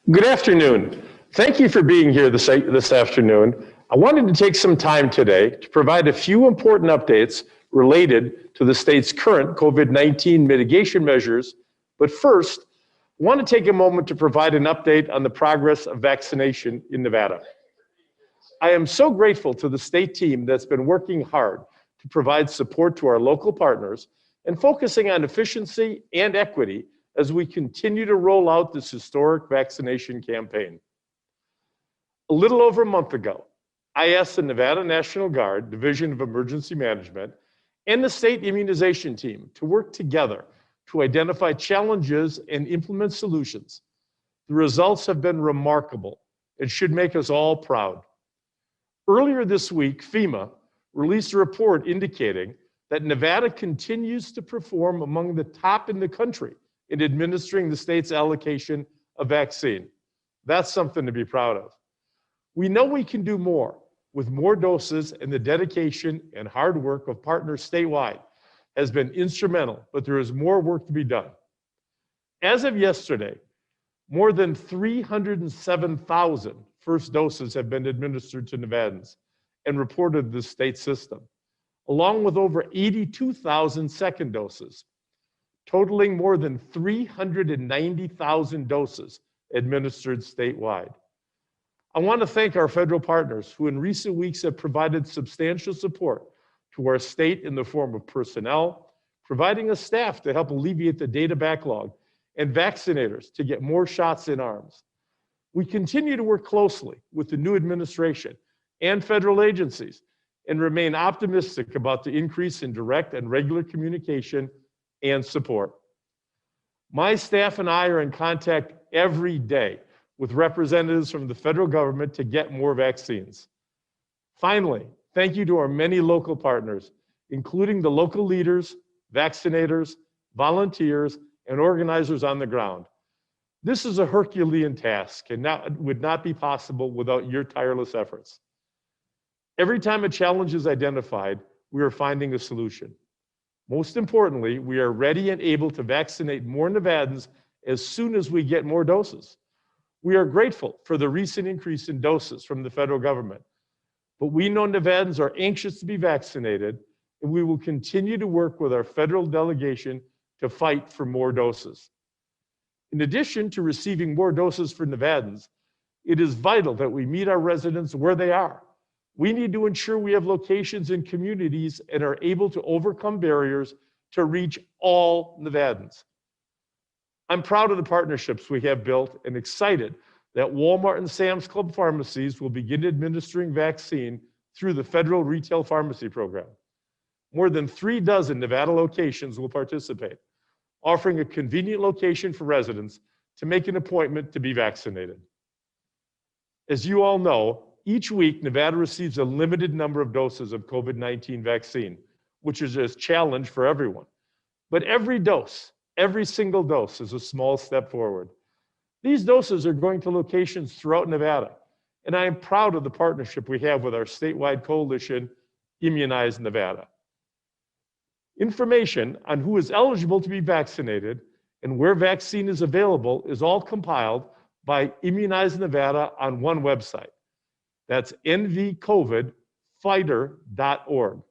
Good afternoon. Thank you for being here this afternoon. I wanted to take some time today to provide a few important updates related to the state's current COVID-19 mitigation measures. But first, I want to take a moment to provide an update on the progress of vaccination in Nevada. I am so grateful to the state team that's been working hard to provide support to our local partners and focusing on efficiency and equity as we continue to roll out this historic vaccination campaign. A little over a month ago, I asked the Nevada National Guard Division of Emergency Management and the state immunization team to work together to identify challenges and implement solutions. The results have been remarkable and should make us all proud. Earlier this week, FEMA released a report indicating that Nevada continues to perform among the top in the country in administering the state's allocation of vaccine. That's something to be proud of. We know we can do more with more doses, and the dedication and hard work of partners statewide has been instrumental, but there is more work to be done. As of yesterday, more than 307,000 first doses have been administered to Nevadans and reported to the state system, along with over 82,000 second doses, totaling more than 390,000 doses administered statewide. I want to thank our federal partners who in recent weeks have provided substantial support to our state in the form of personnel, providing us staff to help alleviate the data backlog, and vaccinators to get more shots in arms. We continue to work closely with the new administration and federal agencies and remain optimistic about the increase in direct and regular communication and support. My staff and I are in contact every day with representatives from the federal government to get more vaccines. Finally, thank you to our many local partners, including the local leaders, vaccinators, volunteers, and organizers on the ground. This is a Herculean task and would not be possible without your tireless efforts. Every time a challenge is identified, we are finding a solution. Most importantly, we are ready and able to vaccinate more Nevadans as soon as we get more doses. We are grateful for the recent increase in doses from the federal government, but we know Nevadans are anxious to be vaccinated, and we will continue to work with our federal delegation to fight for more doses. In addition to receiving more doses for Nevadans, it is vital that we meet our residents where they are. We need to ensure we have locations in communities and are able to overcome barriers to reach all Nevadans. I'm proud of the partnerships we have built and excited that Walmart and Sam's Club pharmacies will begin administering vaccine through the federal retail pharmacy program. More than 36 Nevada locations will participate, offering a convenient location for residents to make an appointment to be vaccinated. As you all know, each week, Nevada receives a limited number of doses of COVID-19 vaccine, which is a challenge for everyone. But every single dose is a small step forward. These doses are going to locations throughout Nevada, and I am proud of the partnership we have with our statewide coalition, Immunize Nevada. Information on who is eligible to be vaccinated and where vaccine is available is all compiled by Immunize Nevada on one website. That's nvcovidfighter.org.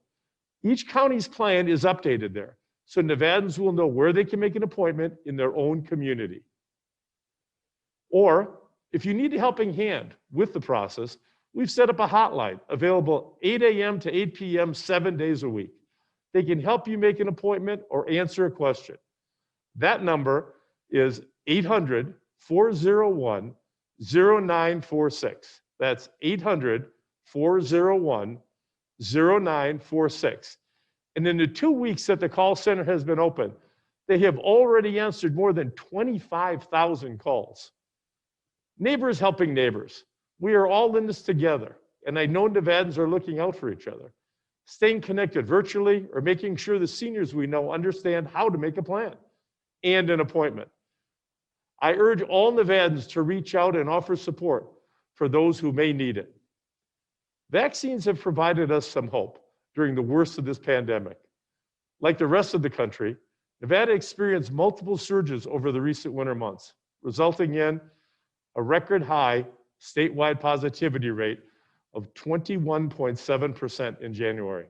Each county's plan is updated there, so Nevadans will know where they can make an appointment in their own community. Or, if you need a helping hand with the process, we've set up a hotline available 8 a.m. to 8 p.m. 7 days a week. They can help you make an appointment or answer a question. That number is 800-401-0946. That's 800-401-0946. And in the 2 weeks that the call center has been open, they have already answered more than 25,000 calls. Neighbors helping neighbors. We are all in this together, and I know Nevadans are looking out for each other, staying connected virtually or making sure the seniors we know understand how to make a plan and an appointment. I urge all Nevadans to reach out and offer support for those who may need it. Vaccines have provided us some hope during the worst of this pandemic. Like the rest of the country, Nevada experienced multiple surges over the recent winter months, resulting in a record high statewide positivity rate of 21.7% in January.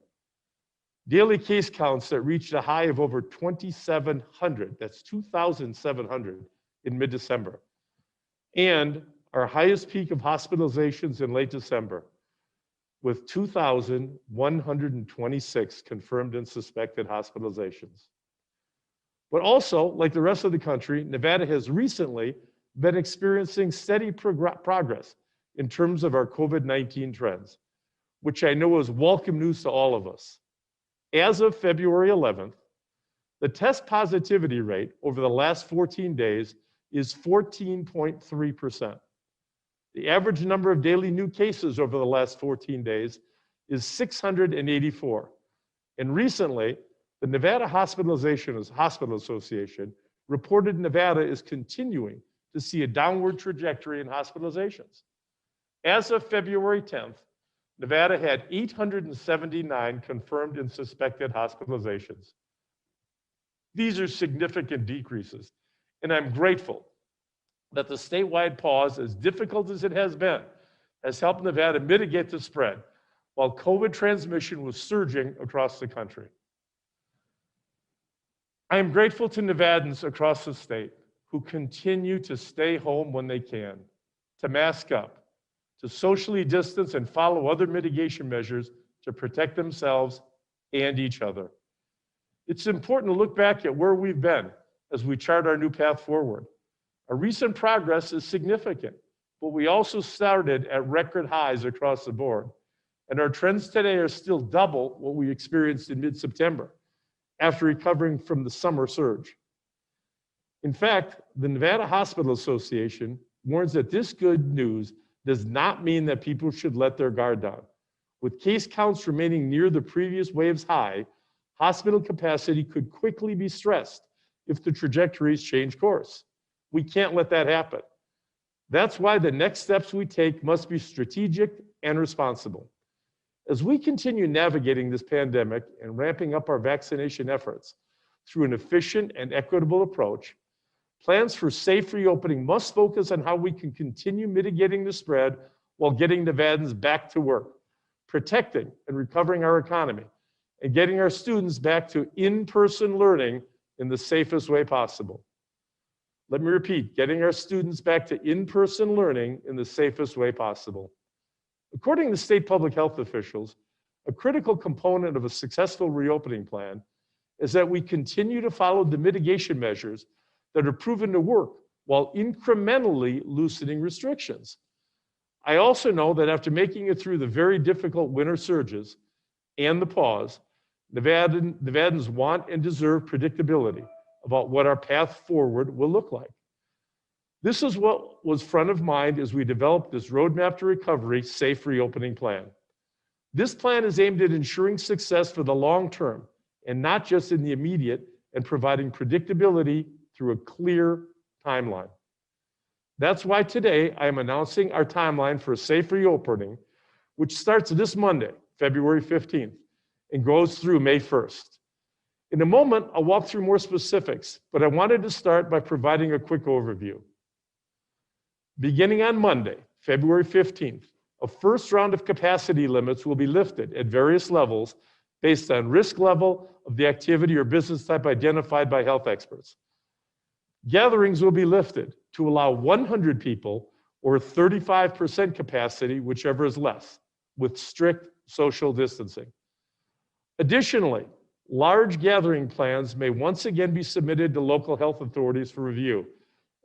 Daily case counts that reached a high of over 2,700, that's 2,700 in mid-December, and our highest peak of hospitalizations in late December, with 2,126 confirmed and suspected hospitalizations. But also, like the rest of the country, Nevada has recently been experiencing steady progress in terms of our COVID-19 trends, which I know is welcome news to all of us. As of February 11th, the test positivity rate over the last 14 days is 14.3%. The average number of daily new cases over the last 14 days is 684. And recently, the Nevada Hospital Association reported Nevada is continuing to see a downward trajectory in hospitalizations. As of February 10th, Nevada had 879 confirmed and suspected hospitalizations. These are significant decreases, and I'm grateful that the statewide pause, as difficult as it has been, has helped Nevada mitigate the spread while COVID transmission was surging across the country. I am grateful to Nevadans across the state who continue to stay home when they can, to mask up, to socially distance and follow other mitigation measures to protect themselves and each other. It's important to look back at where we've been as we chart our new path forward. Our recent progress is significant, but we also started at record highs across the board, and our trends today are still double what we experienced in mid-September after recovering from the summer surge. In fact, the Nevada Hospital Association warns that this good news does not mean that people should let their guard down. With case counts remaining near the previous wave's high, hospital capacity could quickly be stressed if the trajectories change course. We can't let that happen. That's why the next steps we take must be strategic and responsible. As we continue navigating this pandemic and ramping up our vaccination efforts through an efficient and equitable approach, plans for safe reopening must focus on how we can continue mitigating the spread while getting Nevadans back to work, protecting and recovering our economy, and getting our students back to in-person learning in the safest way possible. Let me repeat, getting our students back to in-person learning in the safest way possible. According to state public health officials, a critical component of a successful reopening plan is that we continue to follow the mitigation measures that are proven to work while incrementally loosening restrictions. I also know that after making it through the very difficult winter surges and the pause, Nevadans want and deserve predictability about what our path forward will look like. This is what was front of mind as we developed this Roadmap to Recovery Safe Reopening Plan. This plan is aimed at ensuring success for the long term and not just in the immediate, and providing predictability through a clear timeline. That's why today I am announcing our timeline for a safe reopening, which starts this Monday, February 15th, and goes through May 1st. In a moment, I'll walk through more specifics, but I wanted to start by providing a quick overview. Beginning on Monday, February 15th, a first round of capacity limits will be lifted at various levels based on risk level of the activity or business type identified by health experts. Gatherings will be lifted to allow 100 people or 35% capacity, whichever is less, with strict social distancing. Additionally, large gathering plans may once again be submitted to local health authorities for review,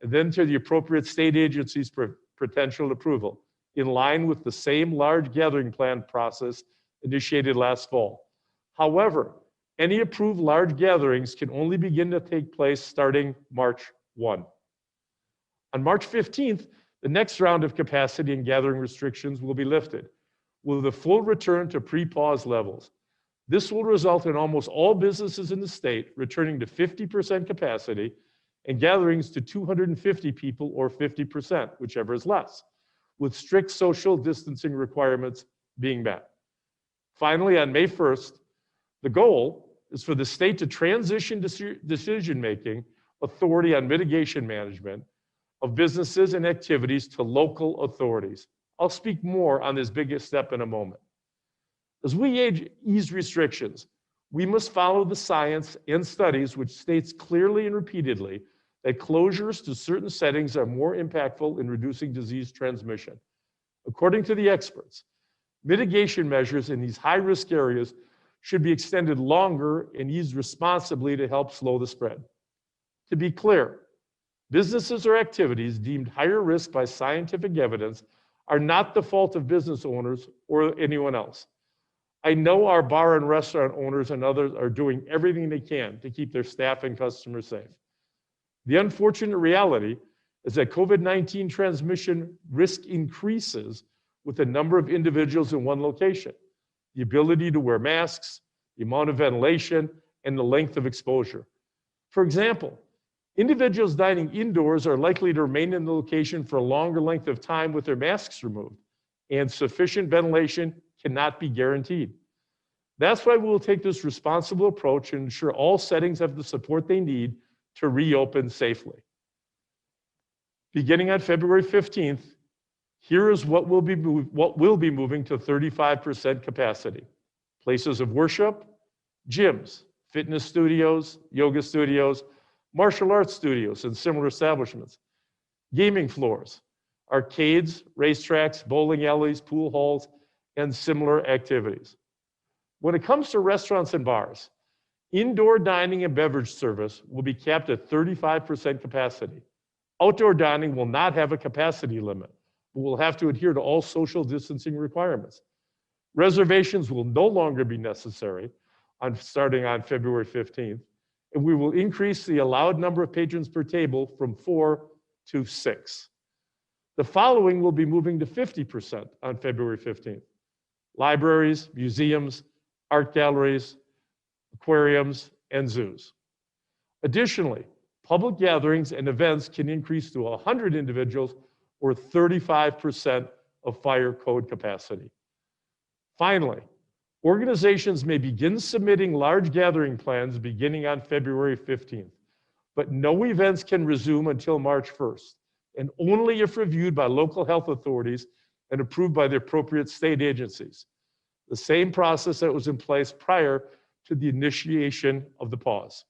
and then to the appropriate state agencies for potential approval, in line with the same large gathering plan process initiated last fall. However, any approved large gatherings can only begin to take place starting March 1. On March 15th, the next round of capacity and gathering restrictions will be lifted, with a full return to pre-pause levels. This will result in almost all businesses in the state returning to 50% capacity and gatherings to 250 people or 50%, whichever is less, with strict social distancing requirements being met. Finally, on May 1st, the goal is for the state to transition decision-making authority on mitigation management of businesses and activities to local authorities. I'll speak more on this biggest step in a moment. As we ease restrictions, we must follow the science and studies which states clearly and repeatedly that closures to certain settings are more impactful in reducing disease transmission. According to the experts, mitigation measures in these high-risk areas should be extended longer and used responsibly to help slow the spread. To be clear, businesses or activities deemed higher risk by scientific evidence are not the fault of business owners or anyone else. I know our bar and restaurant owners and others are doing everything they can to keep their staff and customers safe. The unfortunate reality is that COVID-19 transmission risk increases with the number of individuals in one location, the ability to wear masks, the amount of ventilation, and the length of exposure. For example, individuals dining indoors are likely to remain in the location for a longer length of time with their masks removed, and sufficient ventilation cannot be guaranteed. That's why we will take this responsible approach and ensure all settings have the support they need to reopen safely. Beginning on February 15th, here is what will be moving to 35% capacity. Places of worship, gyms, fitness studios, yoga studios, martial arts studios, and similar establishments, gaming floors, arcades, racetracks, bowling alleys, pool halls, and similar activities. When it comes to restaurants and bars, indoor dining and beverage service will be capped at 35% capacity. Outdoor dining will not have a capacity limit, but will have to adhere to all social distancing requirements. Reservations will no longer be necessary starting on February 15th, and we will increase the allowed number of patrons per table from 4 to 6. The following will be moving to 50% on February 15th. Libraries, museums, art galleries, aquariums, and zoos. Additionally, public gatherings and events can increase to 100 individuals or 35% of fire code capacity. Finally, organizations may begin submitting large gathering plans beginning on February 15th, but no events can resume until March 1st, and only if reviewed by local health authorities and approved by the appropriate state agencies. The same process that was in place prior to the initiation of the pause.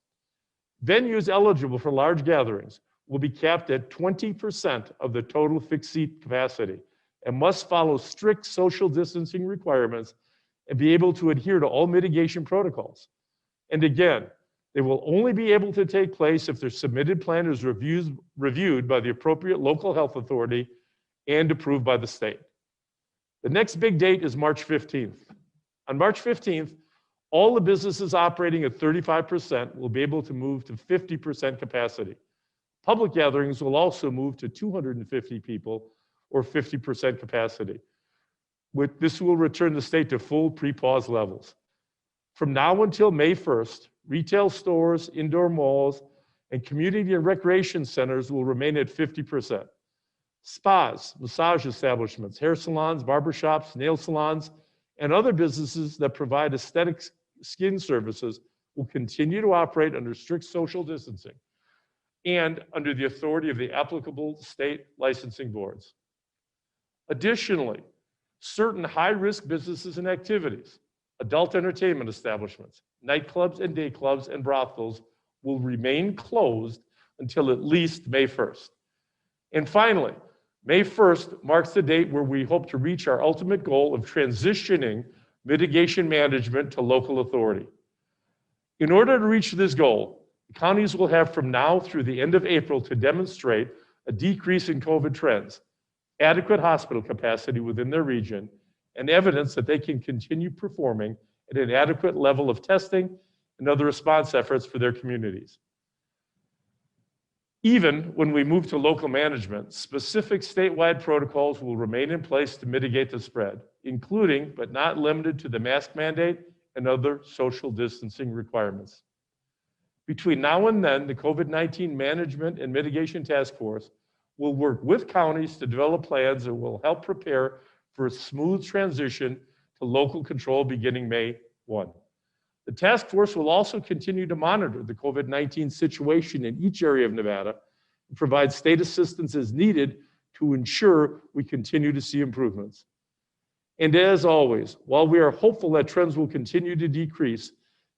Venues eligible for large gatherings will be capped at 20% of the total fixed seat capacity and must follow strict social distancing requirements and be able to adhere to all mitigation protocols. And again, they will only be able to take place if their submitted plan is reviewed by the appropriate local health authority and approved by the state. The next big date is March 15th. On March 15th, all the businesses operating at 35% will be able to move to 50% capacity. Public gatherings will also move to 250 people or 50% capacity. This will return the state to full pre-pause levels. From now until May 1st, retail stores, indoor malls, and community and recreation centers will remain at 50%. Spas, massage establishments, hair salons, barbershops, nail salons, and other businesses that provide aesthetic skin services will continue to operate under strict social distancing and under the authority of the applicable state licensing boards. Additionally, certain high-risk businesses and activities, adult entertainment establishments, nightclubs and day clubs and brothels will remain closed until at least May 1st. And finally, May 1st marks the date where we hope to reach our ultimate goal of transitioning mitigation management to local authority. In order to reach this goal, the counties will have from now through the end of April to demonstrate a decrease in COVID trends, adequate hospital capacity within their region, and evidence that they can continue performing at an adequate level of testing and other response efforts for their communities. Even when we move to local management, specific statewide protocols will remain in place to mitigate the spread, including but not limited to the mask mandate and other social distancing requirements. Between now and then, the COVID-19 Management and Mitigation Task Force will work with counties to develop plans that will help prepare for a smooth transition to local control beginning May 1. The task force will also continue to monitor the COVID-19 situation in each area of Nevada and provide state assistance as needed to ensure we continue to see improvements. And as always, while we are hopeful that trends will continue to decrease,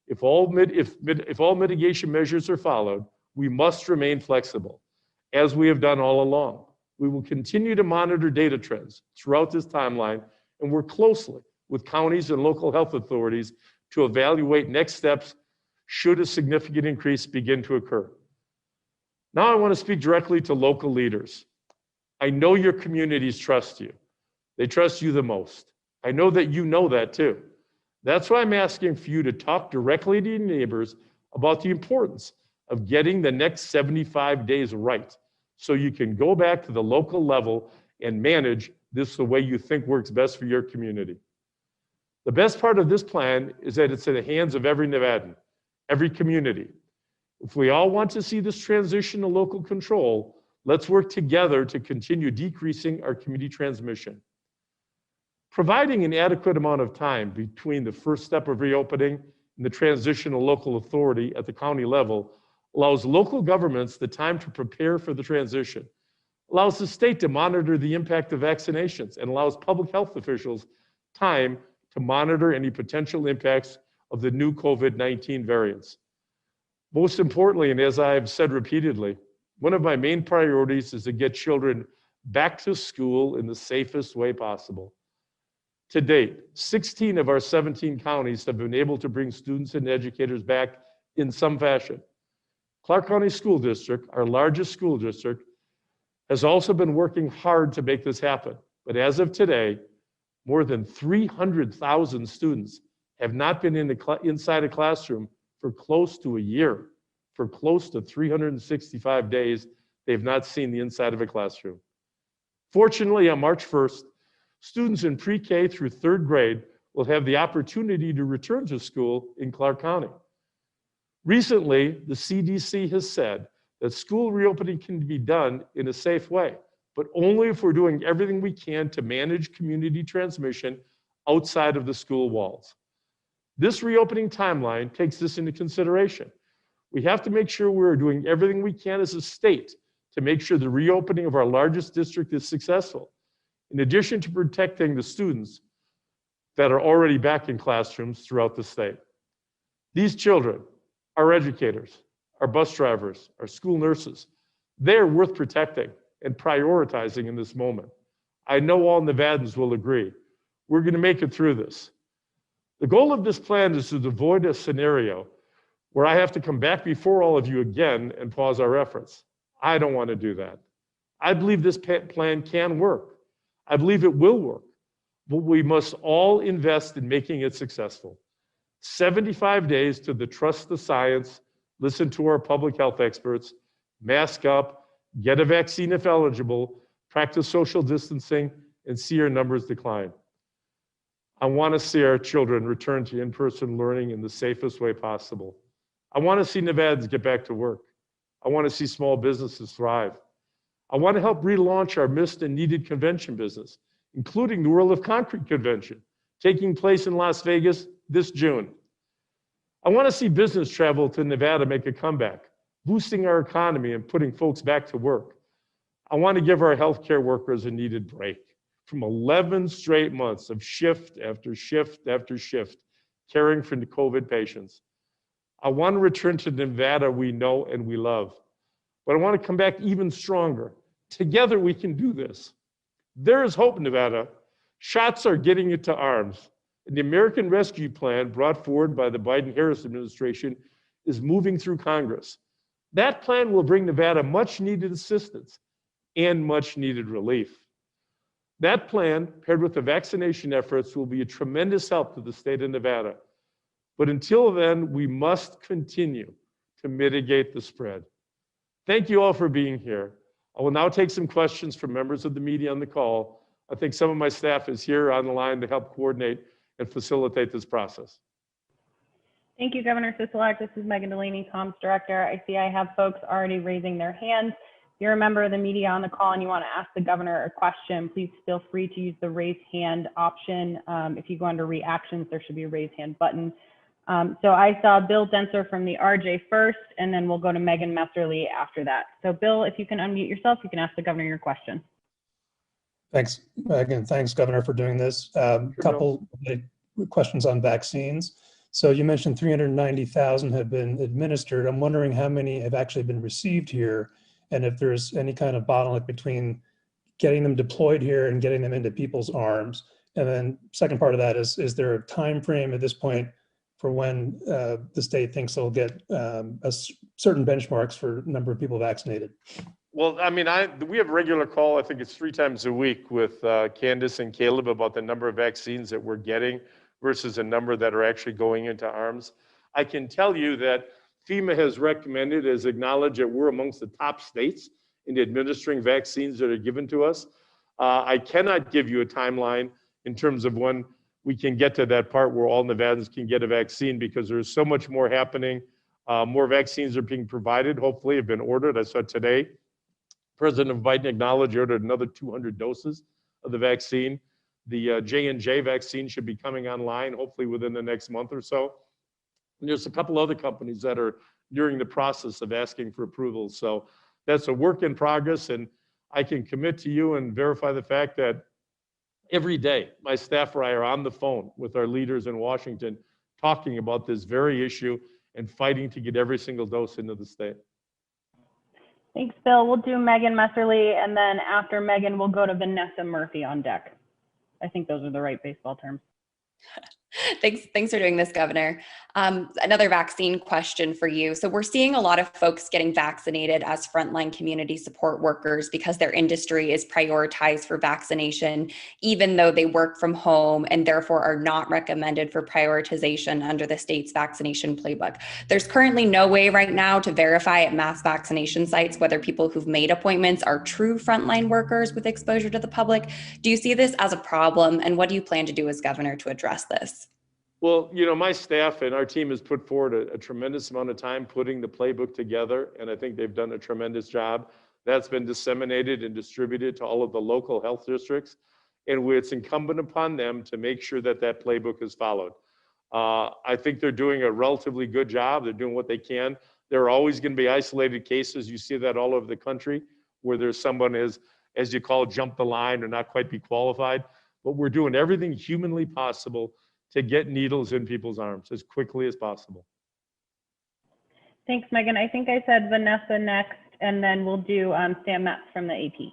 if all mitigation measures are followed, we must remain flexible, as we have done all along. We will continue to monitor data trends throughout this timeline and work closely with counties and local health authorities to evaluate next steps should a significant increase begin to occur. Now I want to speak directly to local leaders. I know your communities trust you. They trust you the most. I know that you know that too. That's why I'm asking for you to talk directly to your neighbors about the importance of getting the next 75 days right, so you can go back to the local level and manage this the way you think works best for your community. The best part of this plan is that it's in the hands of every Nevadan, every community. If we all want to see this transition to local control, let's work together to continue decreasing our community transmission. Providing an adequate amount of time between the first step of reopening and the transition to local authority at the county level allows local governments the time to prepare for the transition, allows the state to monitor the impact of vaccinations, and allows public health officials time to monitor any potential impacts of the new COVID-19 variants. Most importantly, and as I've said repeatedly, one of my main priorities is to get children back to school in the safest way possible. To date, 16 of our 17 counties have been able to bring students and educators back in some fashion. Clark County School District, our largest school district, has also been working hard to make this happen. But as of today, more than 300,000 students have not been inside a classroom for close to a year. For close to 365 days, they've not seen the inside of a classroom. Fortunately, on March 1st, students in pre-K through third grade will have the opportunity to return to school in Clark County. Recently, the CDC has said that school reopening can be done in a safe way, but only if we're doing everything we can to manage community transmission outside of the school walls. This reopening timeline takes this into consideration. We have to make sure we're doing everything we can as a state to make sure the reopening of our largest district is successful, in addition to protecting the students that are already back in classrooms throughout the state. These children, our educators, our bus drivers, our school nurses, they're worth protecting and prioritizing in this moment. I know all Nevadans will agree. We're going to make it through this. The goal of this plan is to avoid a scenario where I have to come back before all of you again and pause our efforts. I don't want to do that. I believe this plan can work. I believe it will work, but we must all invest in making it successful. 75 days to trust the science, listen to our public health experts, mask up, get a vaccine if eligible, practice social distancing, and see our numbers decline. I want to see our children return to in-person learning in the safest way possible. I want to see Nevadans get back to work. I want to see small businesses thrive. I want to help relaunch our missed and needed convention business, including the World of Concrete Convention, taking place in Las Vegas this June. I want to see business travel to Nevada make a comeback, boosting our economy and putting folks back to work. I want to give our healthcare workers a needed break from 11 straight months of shift after shift after shift, caring for the COVID patients. I want to return to Nevada we know and we love, but I want to come back even stronger. Together we can do this. There is hope, Nevada. Shots are getting into arms. And the American Rescue Plan brought forward by the Biden-Harris administration is moving through Congress. That plan will bring Nevada much needed assistance and much needed relief. That plan, paired with the vaccination efforts, will be a tremendous help to the state of Nevada. But until then, we must continue to mitigate the spread. Thank you all for being here. I will now take some questions from members of the media on the call. I think some of my staff is here on the line to help coordinate and facilitate this process. Thank you, Governor Sisolak. This is Megan Delaney, Comms Director. I see I have folks already raising their hands. If you're a member of the media on the call and you want to ask the governor a question, please feel free to use the raise hand option. If you go under reactions, there should be a raise hand button. So I saw Bill Denser from the RJ first, and then we'll go to Megan Messerly after that. So Bill, if you can unmute yourself, you can ask the governor your question. Thanks, Megan. Thanks, Governor, for doing this. Couple of questions on vaccines. So you mentioned 390,000 have been administered. I'm wondering how many have actually been received here, and if there's any kind of bottleneck between getting them deployed here and getting them into people's arms. And then second part of that is there a time frame at this point for when the state thinks they'll get certain benchmarks for number of people vaccinated? Well, I mean, we have a regular call, I think it's 3 times a week with Candace and Caleb about the number of vaccines that we're getting versus a number that are actually going into arms. I can tell you that FEMA has recommended, has acknowledged that we're amongst the top states in administering vaccines that are given to us. I cannot give you a timeline in terms of when we can get to that part where all Nevadans can get a vaccine, because there's so much more happening. More vaccines are being provided, hopefully have been ordered. I saw today, President Biden acknowledged he ordered another 200 doses of the vaccine. The J&J vaccine should be coming online, hopefully within the next month or so. And there's a couple other companies that are during the process of asking for approval. So that's a work in progress, and I can commit to you and verify the fact that every day my staff and I are on the phone with our leaders in Washington talking about this very issue and fighting to get every single dose into the state. Thanks, Bill. We'll do Megan Messerly, and then after Megan, we'll go to Vanessa Murphy on deck. I think those are the right baseball terms. Thanks for doing this, Governor. Another vaccine question for you. So we're seeing a lot of folks getting vaccinated as frontline community support workers because their industry is prioritized for vaccination, even though they work from home and therefore are not recommended for prioritization under the state's vaccination playbook. There's currently no way right now to verify at mass vaccination sites whether people who've made appointments are true frontline workers with exposure to the public. Do you see this as a problem, and what do you plan to do as governor to address this? Well, you know, my staff and our team has put forward a tremendous amount of time putting the playbook together, and I think they've done a tremendous job. That's been disseminated and distributed to all of the local health districts, and it's incumbent upon them to make sure that that playbook is followed. I think they're doing a relatively good job. They're doing what they can. There are always going to be isolated cases. You see that all over the country where there's someone as you call, jump the line or not quite be qualified. But we're doing everything humanly possible to get needles in people's arms as quickly as possible. Thanks, Megan. I think I said Vanessa next, and then we'll do Sam Metz from the AP.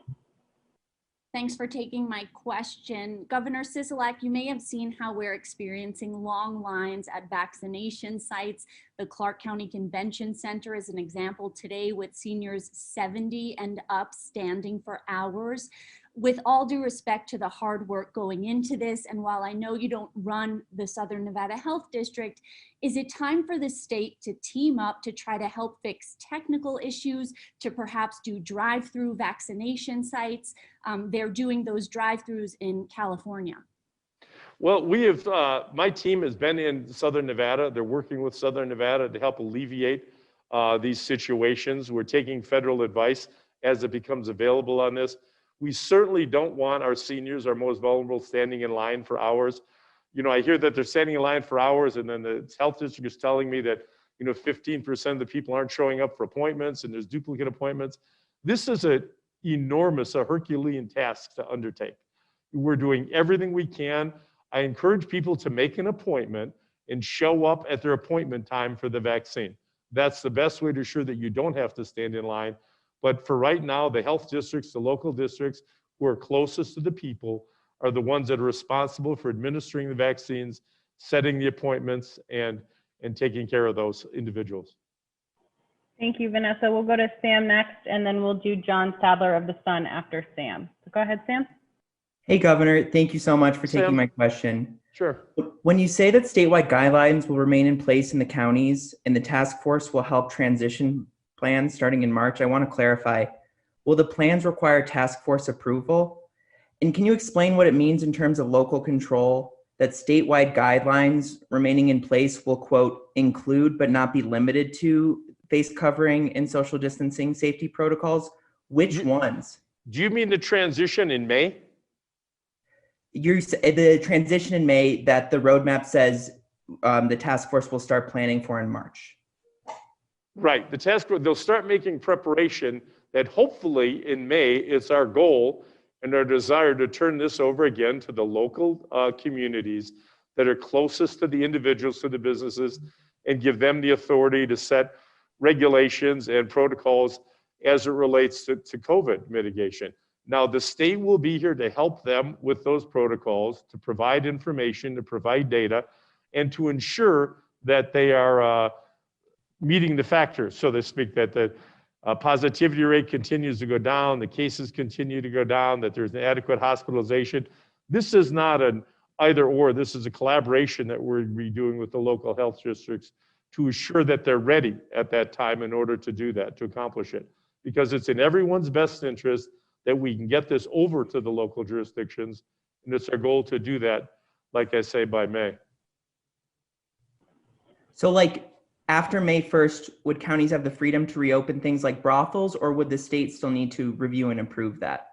Thanks for taking my question. Governor Sisolak, you may have seen how we're experiencing long lines at vaccination sites. The Clark County Convention Center is an example today with seniors 70 and up standing for hours. With all due respect to the hard work going into this, and while I know you don't run the Southern Nevada Health District, is it time for the state to team up to try to help fix technical issues, to perhaps do drive-through vaccination sites? They're doing those drive-throughs in California. Well, we have, my team has been in Southern Nevada. They're working with Southern Nevada to help alleviate these situations. We're taking federal advice as it becomes available on this. We certainly don't want our seniors, our most vulnerable, standing in line for hours. You know, I hear that they're standing in line for hours, and then the health district is telling me that, you know, 15% of the people aren't showing up for appointments and there's duplicate appointments. This is a Herculean task to undertake. We're doing everything we can. I encourage people to make an appointment and show up at their appointment time for the vaccine. That's the best way to ensure that you don't have to stand in line. But for right now, the health districts, the local districts who are closest to the people are the ones that are responsible for administering the vaccines, setting the appointments, and taking care of those individuals. Thank you, Vanessa. We'll go to Sam next, and then we'll do John Stadler of the Sun after Sam. So go ahead, Sam. Hey, Governor. Thank you so much for taking my question. Sure. When you say that statewide guidelines will remain in place in the counties and the task force will help transition plans starting in March, I want to clarify, will the plans require task force approval? And can you explain what it means in terms of local control, that statewide guidelines remaining in place will, quote, include but not be limited to face covering and social distancing safety protocols? Which ones? Do you mean the transition in May? The transition in May that the roadmap says the task force will start planning for in March? Right. The task force, they'll start making preparation that hopefully in May, it's our goal and our desire to turn this over again to the local communities that are closest to the individuals, to the businesses, and give them the authority to set regulations and protocols as it relates to COVID mitigation. Now, the state will be here to help them with those protocols, to provide information, to provide data, and to ensure that they are meeting the factors, so to speak, that the positivity rate continues to go down, the cases continue to go down, that there's an adequate hospitalization. This is not an either or, this is a collaboration that we're doing with the local health districts to ensure that they're ready at that time in order to do that, to accomplish it. Because it's in everyone's best interest that we can get this over to the local jurisdictions, and it's our goal to do that, like I say, by May. So like after May 1st, would counties have the freedom to reopen things like brothels, or would the state still need to review and approve that?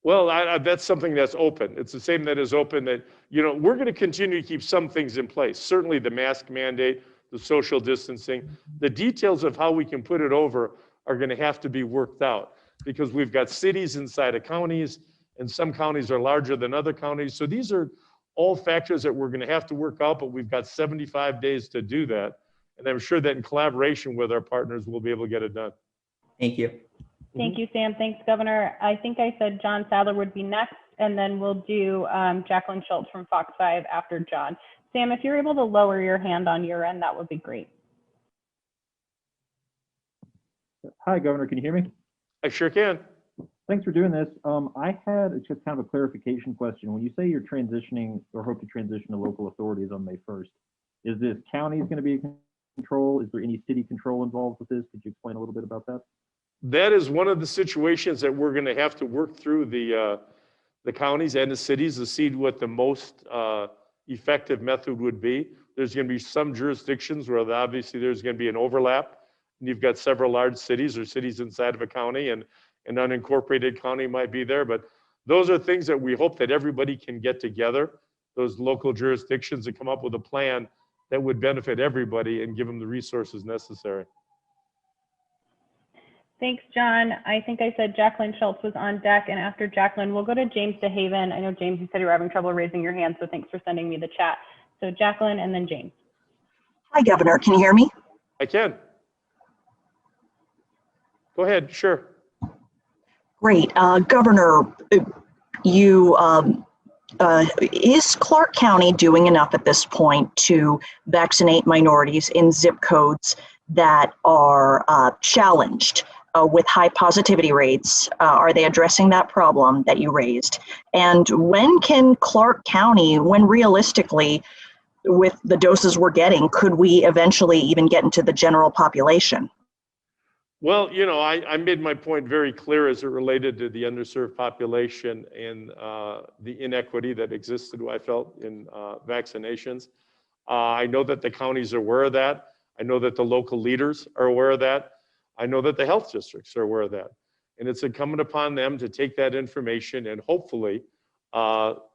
Well, that's something that's open. It's the same that is open that, you know, we're going to continue to keep some things in place. Certainly the mask mandate, the social distancing, the details of how we can put it over are going to have to be worked out because we've got cities inside of counties and some counties are larger than other counties. So these are all factors that we're going to have to work out, but we've got 75 days to do that. And I'm sure that in collaboration with our partners, we'll be able to get it done. Thank you. Thank you, Sam. Thanks, Governor. I think I said John Sadler would be next, and then we'll do Jacqueline Schultz from Fox 5 after John. Sam, if you're able to lower your hand on your end, that would be great. Hi, Governor. Can you hear me? I sure can. Thanks for doing this. I had just kind of a clarification question. When you say you're transitioning or hope to transition to local authorities on May 1st, is this counties going to be in control? Is there any city control involved with this? Could you explain a little bit about that? That is one of the situations that we're going to have to work through the counties and the cities to see what the most effective method would be. There's going to be some jurisdictions where obviously there's going to be an overlap. And you've got several large cities or cities inside of a county, and an unincorporated county might be there. But those are things that we hope that everybody can get together, those local jurisdictions, and come up with a plan that would benefit everybody and give them the resources necessary. Thanks, John. I think I said Jacqueline Schultz was on deck, and after Jacqueline, we'll go to James DeHaven. I know, James, you said you were having trouble raising your hand, so thanks for sending me the chat. So Jacqueline and then James. Hi, Governor. Can you hear me? I can. Go ahead, sure. Great. Governor, is Clark County doing enough at this point to vaccinate minorities in zip codes that are challenged with high positivity rates? Are they addressing that problem that you raised? And when can Clark County, when realistically, with the doses we're getting, could we eventually even get into the general population? Well, you know, I made my point very clear as it related to the underserved population and the inequity that existed, I felt, in vaccinations. I know that the counties are aware of that. I know that the local leaders are aware of that. I know that the health districts are aware of that. And it's incumbent upon them to take that information and hopefully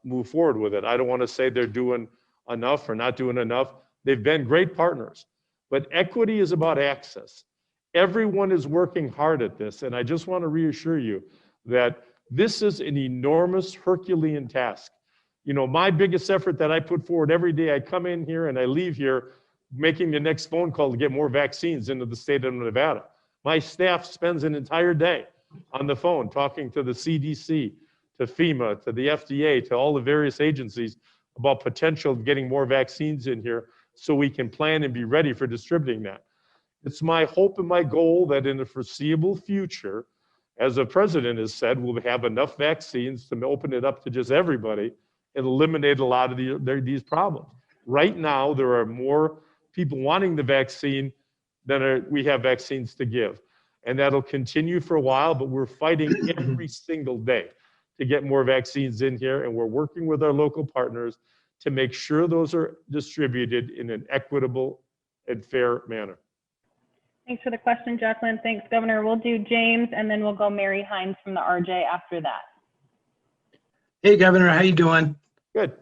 move forward with it. I don't want to say they're doing enough or not doing enough. They've been great partners, but equity is about access. Everyone is working hard at this, and I just want to reassure you that this is an enormous Herculean task. You know, my biggest effort that I put forward every day, I come in here and I leave here making the next phone call to get more vaccines into the state of Nevada. My staff spends an entire day on the phone talking to the CDC, to FEMA, to the FDA, to all the various agencies about potential of getting more vaccines in here so we can plan and be ready for distributing that. It's my hope and my goal that in the foreseeable future, as the president has said, we'll have enough vaccines to open it up to just everybody and eliminate a lot of these problems. Right now, there are more people wanting the vaccine than we have vaccines to give. And that'll continue for a while, but we're fighting every single day to get more vaccines in here. And we're working with our local partners to make sure those are distributed in an equitable and fair manner. Thanks for the question, Jacqueline. Thanks, Governor. We'll do James, and then we'll go Mary Hines from the RJ after that. Hey, Governor, how you doing? Good.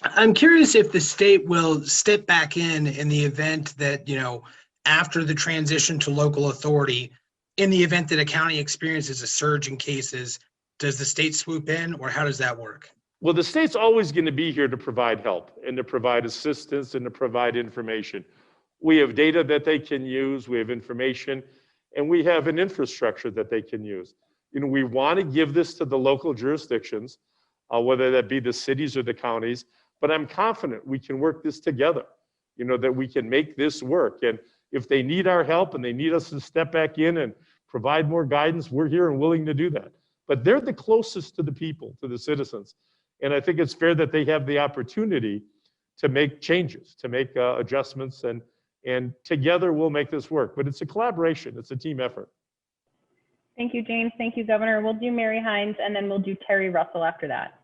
I'm curious if the state will step back in the event that, after the transition to local authority, in the event that a county experiences a surge in cases, does the state swoop in, or how does that work? Well, the state's always going to be here to provide help and to provide assistance and to provide information. We have data that they can use, we have information, and we have an infrastructure that they can use. We want to give this to the local jurisdictions, whether that be the cities or the counties, but I'm confident we can work this together, that we can make this work. And if they need our help and they need us to step back in and provide more guidance, we're here and willing to do that. But they're the closest to the people, to the citizens. And I think it's fair that they have the opportunity to make changes, to make adjustments, and together we'll make this work. But it's a collaboration, it's a team effort. Thank you, James. Thank you, Governor. We'll do Mary Hines, and then we'll do Terry Russell after that.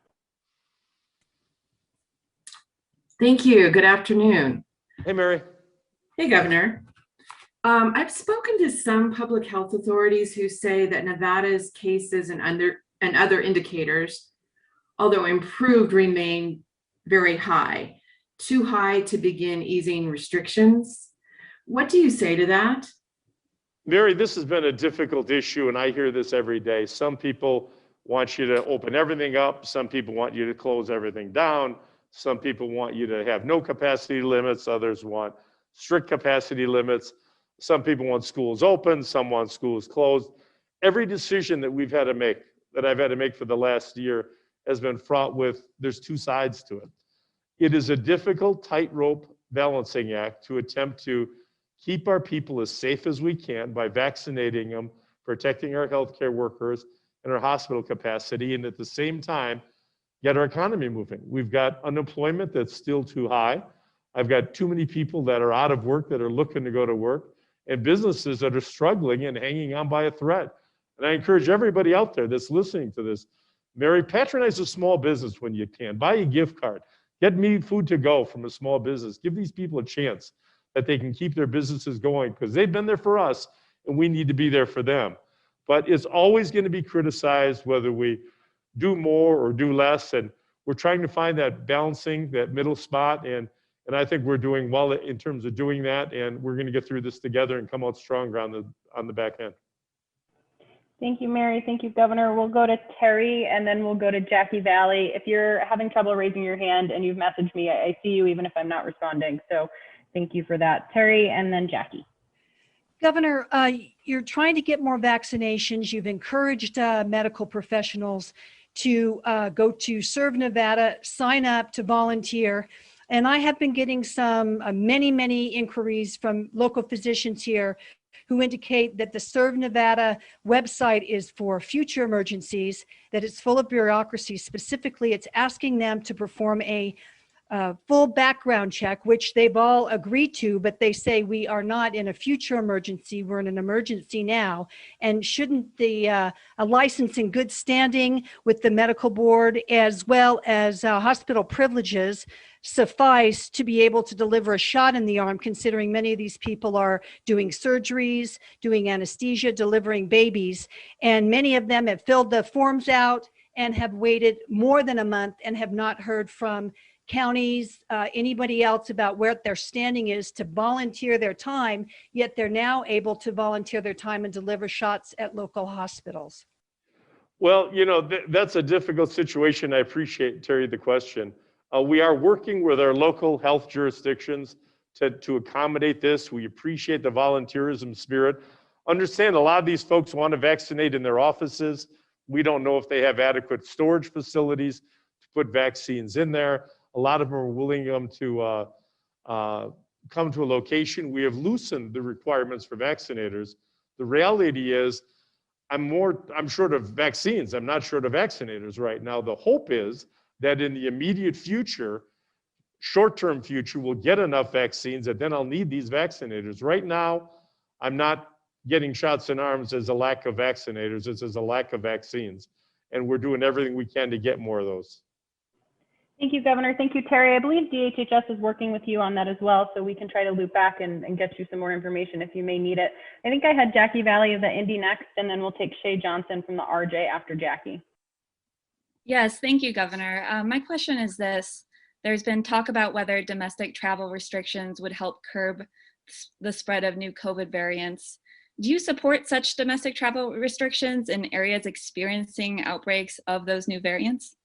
Thank you. Good afternoon. Hey, Mary. Hey, Governor. I've spoken to some public health authorities who say that Nevada's cases and other indicators, although improved, remain very high, too high to begin easing restrictions. What do you say to that? Mary, this has been a difficult issue, and I hear this every day. Some people want you to open everything up. Some people want you to close everything down. Some people want you to have no capacity limits. Others want strict capacity limits. Some people want schools open. Some want schools closed. Every decision that we've had to make, that I've had to make for the last year, has been fraught with, there's two sides to it. It is a difficult tightrope balancing act to attempt to keep our people as safe as we can by vaccinating them, protecting our healthcare workers and our hospital capacity, and at the same time, get our economy moving. We've got unemployment that's still too high. I've got too many people that are out of work that are looking to go to work, and businesses that are struggling and hanging on by a thread. And I encourage everybody out there that's listening to this, Mary, patronize a small business when you can. Buy a gift card. Get me food to go from a small business. Give these people a chance that they can keep their businesses going, because they've been there for us and we need to be there for them. But it's always going to be criticized whether we do more or do less, and we're trying to find that balancing, that middle spot, and I think we're doing well in terms of doing that, and we're going to get through this together and come out stronger on the back end. Thank you, Mary. Thank you, Governor. We'll go to Terry, and then we'll go to Jackie Valley. If you're having trouble raising your hand and you've messaged me, I see you even if I'm not responding. So thank you for that. Terry, and then Jackie. Governor, you're trying to get more vaccinations. You've encouraged medical professionals to go to Serve Nevada, sign up to volunteer. And I have been getting some many inquiries from local physicians here who indicate that the Serve Nevada website is for future emergencies, that it's full of bureaucracy. Specifically, it's asking them to perform a full background check, which they've all agreed to, but they say we are not in a future emergency, we're in an emergency now. And shouldn't the a license in good standing with the medical board, as well as hospital privileges, suffice to be able to deliver a shot in the arm, considering many of these people are doing surgeries, doing anesthesia, delivering babies, and many of them have filled the forms out and have waited more than a month and have not heard from counties, anybody else about where their standing is to volunteer their time, yet they're now able to volunteer their time and deliver shots at local hospitals. Well, that's a difficult situation. I appreciate, Terry, the question. We are working with our local health jurisdictions to accommodate this. We appreciate the volunteerism spirit. Understand a lot of these folks want to vaccinate in their offices. We don't know if they have adequate storage facilities to put vaccines in there. A lot of them are willing to come to a location. We have loosened the requirements for vaccinators. The reality is, I'm short of vaccines. I'm not short of vaccinators right now. The hope is that in the immediate future, short-term future, we'll get enough vaccines that then I'll need these vaccinators. Right now, I'm not getting shots in arms as a lack of vaccinators. It's as a lack of vaccines. And we're doing everything we can to get more of those. Thank you, Governor. Thank you, Terry. I believe DHHS is working with you on that as well, so we can try to loop back and get you some more information if you may need it. I think I had Jackie Valley of the Indy next, and then we'll take Shay Johnson from the RJ after Jackie. Yes, thank you, Governor. My question is this. There's been talk about whether domestic travel restrictions would help curb the spread of new COVID variants. Do you support such domestic travel restrictions in areas experiencing outbreaks of those new variants?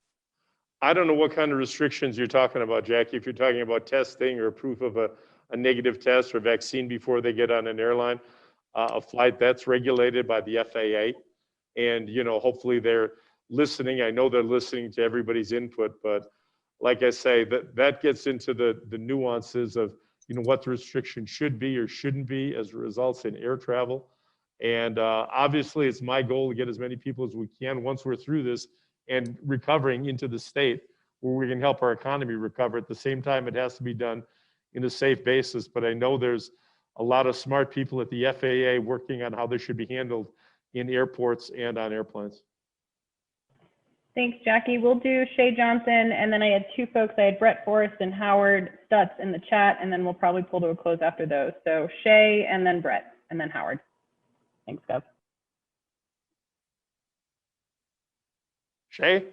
I don't know what kind of restrictions you're talking about, Jackie. If you're talking about testing or proof of a negative test or vaccine before they get on an airline, a flight, that's regulated by the FAA. And, hopefully they're listening. I know they're listening to everybody's input, but like I say, that gets into the nuances of, what the restriction should be or shouldn't be as results in air travel. And obviously it's my goal to get as many people as we can once we're through this and recovering into the state where we can help our economy recover. At the same time, it has to be done in a safe basis. But I know there's a lot of smart people at the FAA working on how this should be handled in airports and on airplanes. Thanks, Jackie. We'll do Shay Johnson, and then I had two folks. I had Brett Forrest and Howard Stutz in the chat, and then we'll probably pull to a close after those. So Shay, and then Brett, and then Howard. Thanks, Gov. Shay?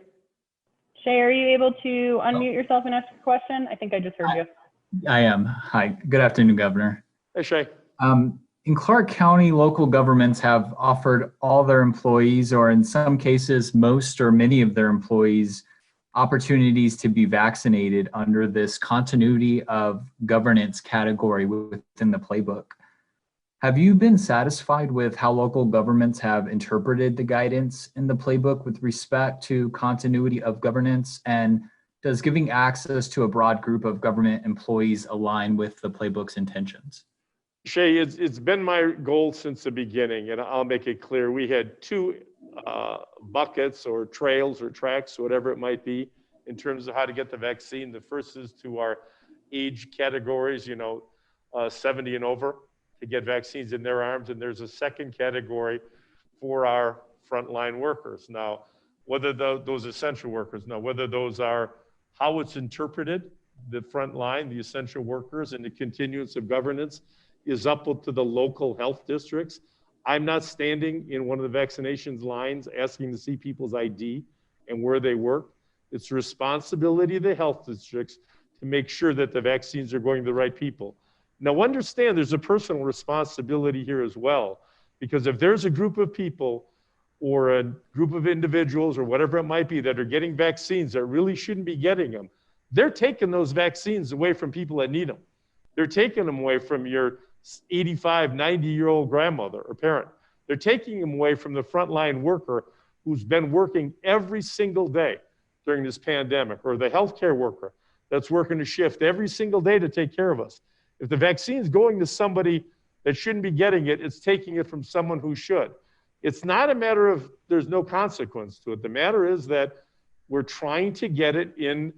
Shay, are you able to unmute yourself and ask your question? I think I just heard you. I am. Hi, good afternoon, Governor. Hey, Shay. In Clark County, local governments have offered all their employees, or in some cases, most or many of their employees, opportunities to be vaccinated under this continuity of governance category within the playbook. Have you been satisfied with how local governments have interpreted the guidance in the playbook with respect to continuity of governance? And does giving access to a broad group of government employees align with the playbook's intentions? Shay, it's been my goal since the beginning, and I'll make it clear. We had two buckets or trails or tracks, whatever it might be, in terms of how to get the vaccine. The first is to our age categories, 70 and over, to get vaccines in their arms. And there's a second category for our frontline workers. Now, whether those essential workers, whether those are how it's interpreted, the frontline, the essential workers, and the continuance of governance is up to the local health districts. I'm not standing in one of the vaccinations lines asking to see people's ID and where they work. It's the responsibility of the health districts to make sure that the vaccines are going to the right people. Now understand there's a personal responsibility here as well, because if there's a group of people or a group of individuals or whatever it might be that are getting vaccines that really shouldn't be getting them, they're taking those vaccines away from people that need them. They're taking them away from your 85, 90-year-old grandmother or parent. They're taking them away from the frontline worker who's been working every single day during this pandemic, or the healthcare worker that's working a shift every single day to take care of us. If the vaccine's going to somebody that shouldn't be getting it, it's taking it from someone who should. It's not a matter of there's no consequence to it. The matter is that we're trying to get it in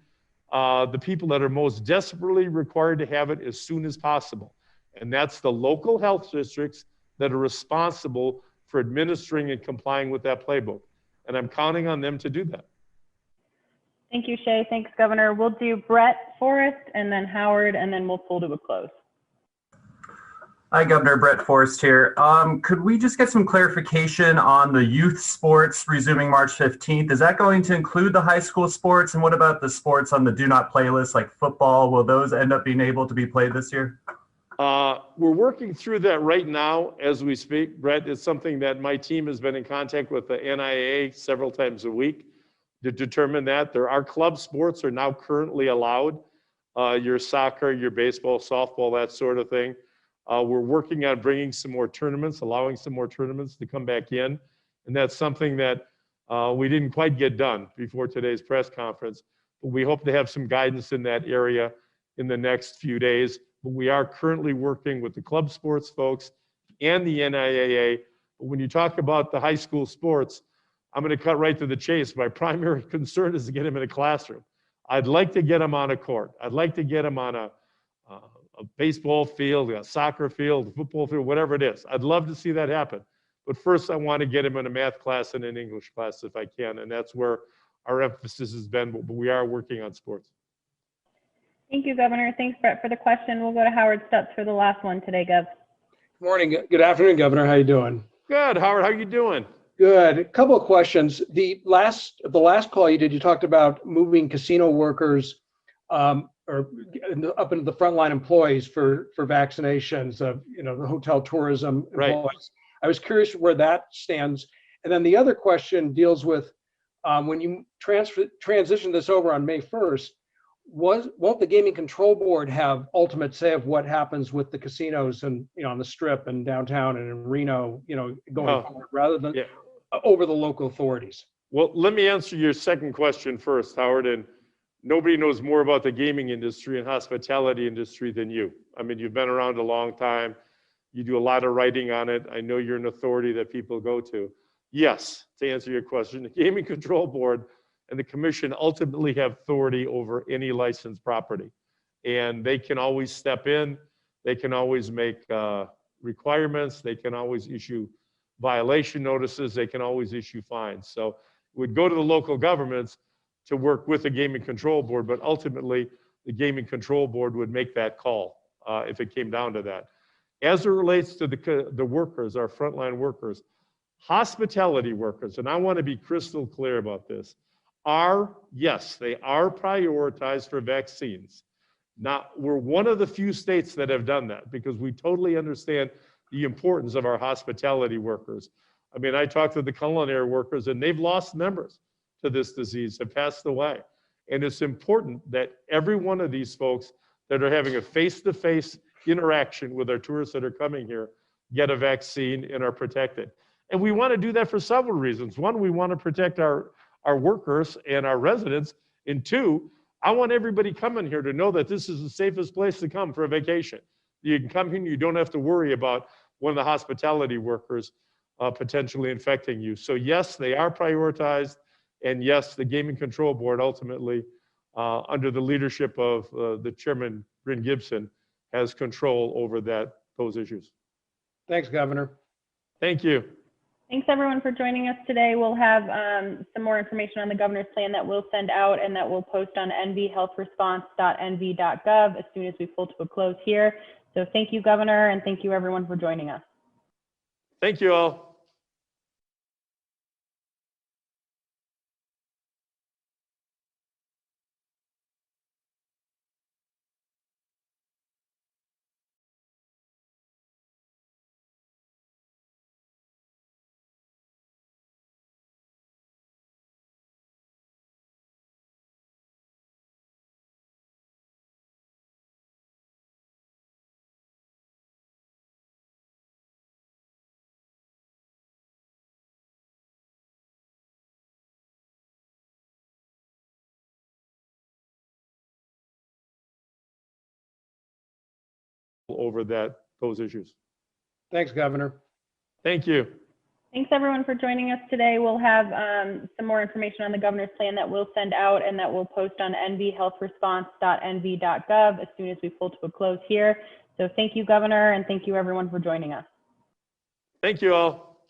the people that are most desperately required to have it as soon as possible. And that's the local health districts that are responsible for administering and complying with that playbook. And I'm counting on them to do that. Thank you, Shay. Thanks, Governor. We'll do Brett Forrest and then Howard, and then we'll pull to a close. Hi, Governor. Brett Forrest here. Could we just get some clarification on the youth sports resuming March 15th? Is that going to include the high school sports? And what about the sports on the do not play list, like football? Will those end up being able to be played this year? We're working through that right now as we speak, Brett. It's something that my team has been in contact with the NIA several times a week to determine that. Our club sports are now currently allowed, your soccer, your baseball, softball, that sort of thing. We're working on bringing some more tournaments, allowing some more tournaments to come back in. And that's something that we didn't quite get done before today's press conference. But we hope to have some guidance in that area in the next few days. But we are currently working with the club sports folks and the NIAA. But when you talk about the high school sports, I'm going to cut right to the chase. My primary concern is to get them in a classroom. I'd like to get them on a court. I'd like to get them on a baseball field, a soccer field, a football field, whatever it is. I'd love to see that happen. But first, I want to get them in a math class and an English class if I can. And that's where our emphasis has been. But we are working on sports. Thank you, Governor. Thanks, Brett, for the question. We'll go to Howard Stutz for the last one today, Gov. Good morning. Good afternoon, Governor. How you doing? Good, Howard. How you doing? Good. A couple of questions. The last call you did, you talked about moving casino workers or up into the frontline employees for vaccinations of, the hotel tourism Right. employees. I was curious where that stands. And then the other question deals with when you transition this over on May 1st, won't the Gaming Control Board have ultimate say of what happens with the casinos and, on the Strip and downtown and in Reno, going forward rather than over the local authorities? Well, let me answer your second question first, Howard. And nobody knows more about the gaming industry and hospitality industry than you. I mean, you've been around a long time. You do a lot of writing on it. I know you're an authority that people go to. Yes, to answer your question, the Gaming Control Board and the commission ultimately have authority over any licensed property. And they can always step in. They can always make requirements. They can always issue violation notices. They can always issue fines. So it would go to the local governments to work with the Gaming Control Board, but ultimately the Gaming Control Board would make that call if it came down to that. As it relates to the workers, our frontline workers, hospitality workers, and I want to be crystal clear about this, yes, they are prioritized for vaccines. Now, we're one of the few states that have done that because we totally understand the importance of our hospitality workers. I mean, I talked to the culinary workers and they've lost members to this disease, have passed away. And it's important that every one of these folks that are having a face-to-face interaction with our tourists that are coming here get a vaccine and are protected. And we want to do that for several reasons. One, we want to protect our workers and our residents. And two, I want everybody coming here to know that this is the safest place to come for a vacation. You can come here and you don't have to worry about one of the hospitality workers potentially infecting you. So yes, they are prioritized. And yes, the Gaming Control Board ultimately, under the leadership of the chairman, Bryn Gibson, has control over those issues. Thanks, Governor. Thank you. Thanks everyone for joining us today. We'll have some more information on the governor's plan that we'll send out and that we'll post on nvhealthresponse.nv.gov as soon as we pull to a close here. So thank you, Governor, and thank you everyone for joining us. Thank you all. Over those issues. Thanks, Governor. Thank you. Thanks everyone for joining us today. We'll have some more information on the governor's plan that we'll send out and that we'll post on nvhealthresponse.nv.gov as soon as we pull to a close here. So thank you, Governor, and thank you everyone for joining us. Thank you all.